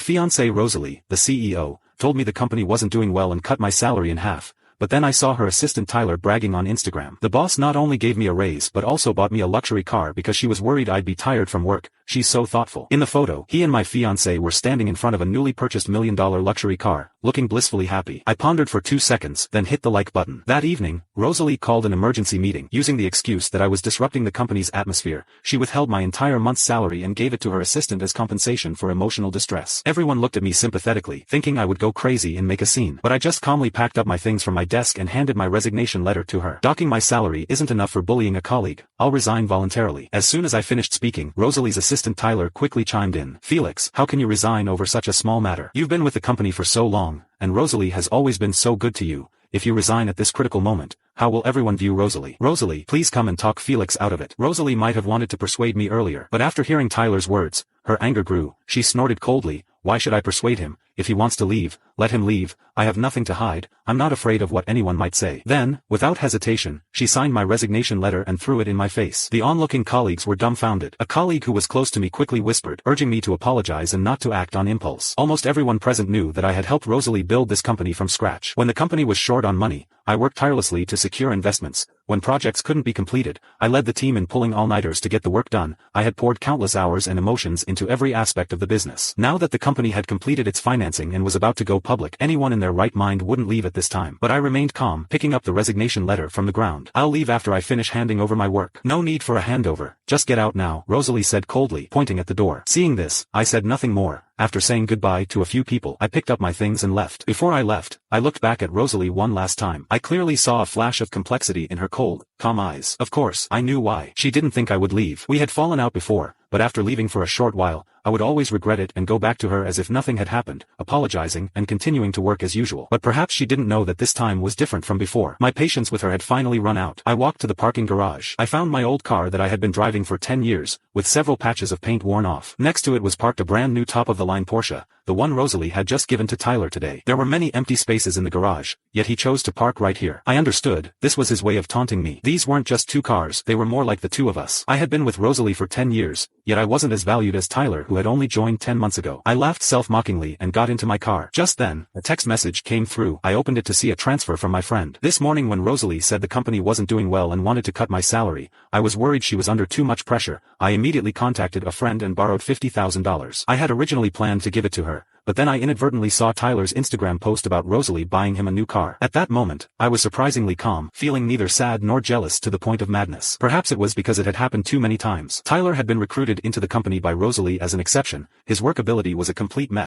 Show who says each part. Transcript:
Speaker 1: fiancée Rosalie, the CEO, told me the company wasn't doing well and cut my salary in half. But then I saw her assistant Tyler bragging on Instagram. The boss not only gave me a raise but also bought me a luxury car because she was worried I'd be tired from work. She's so thoughtful. In the photo, he and my fiancé were standing in front of a newly purchased $1 million luxury car, looking blissfully happy. I pondered for 2 seconds, then hit the like button. That evening, Rosalie called an emergency meeting. Using the excuse that I was disrupting the company's atmosphere, she withheld my entire month's salary and gave it to her assistant as compensation for emotional distress. Everyone looked at me sympathetically, thinking I would go crazy and make a scene. But I just calmly packed up my things from my desk and handed my resignation letter to her. Docking my salary isn't enough for bullying a colleague. I'll resign voluntarily. As soon as I finished speaking, Rosalie's assistant Tyler quickly chimed in. Felix, how can you resign over such a small matter? You've been with the company for so long, and Rosalie has always been so good to you. If you resign at this critical moment, how will everyone view Rosalie? Rosalie, please come and talk Felix out of it. Rosalie might have wanted to persuade me earlier, but after hearing Tyler's words, her anger grew. She snorted coldly. Why should I persuade him? If he wants to leave, let him leave. I have nothing to hide. I'm not afraid of what anyone might say. Then, without hesitation, she signed my resignation letter and threw it in my face. The onlooking colleagues were dumbfounded. A colleague who was close to me quickly whispered, urging me to apologize and not to act on impulse. Almost everyone present knew that I had helped Rosalie build this company from scratch. When the company was short on money, I worked tirelessly to secure investments. When projects couldn't be completed, I led the team in pulling all-nighters to get the work done. I had poured countless hours and emotions into every aspect of the business. Now that the company had completed its financing and was about to go public, anyone in their right mind wouldn't leave at this time. But I remained calm, picking up the resignation letter from the ground. I'll leave after I finish handing over my work. No need for a handover. Just get out now, Rosalie said coldly, pointing at the door. Seeing this, I said nothing more. After saying goodbye to a few people, I picked up my things and left. Before I left, I looked back at Rosalie one last time. I clearly saw a flash of complexity in her cold, calm eyes. Of course, I knew why. She didn't think I would leave. We had fallen out before, but after leaving for a short while, I would always regret it and go back to her as if nothing had happened, apologizing and continuing to work as usual. But perhaps she didn't know that this time was different from before. My patience with her had finally run out. I walked to the parking garage. I found my old car that I had been driving for 10 years, with several patches of paint worn off. Next to it was parked a brand new top-of-the-line Porsche, the one Rosalie had just given to Tyler today. There were many empty spaces in the garage, yet he chose to park right here. I understood, this was his way of taunting me. These weren't just two cars, they were more like the two of us. I had been with Rosalie for 10 years, yet I wasn't as valued as Tyler, who had only joined 10 months ago. I laughed self-mockingly and got into my car. Just then, a text message came through. I opened it to see a transfer from my friend. This morning when Rosalie said the company wasn't doing well and wanted to cut my salary, I was worried she was under too much pressure. I immediately contacted a friend and borrowed $50,000. I had originally planned to give it to her, but then I inadvertently saw Tyler's Instagram post about Rosalie buying him a new car. At that moment, I was surprisingly calm, feeling neither sad nor jealous to the point of madness. Perhaps it was because it had happened too many times. Tyler had been recruited into the company by Rosalie as an exception. His work ability was a complete mess.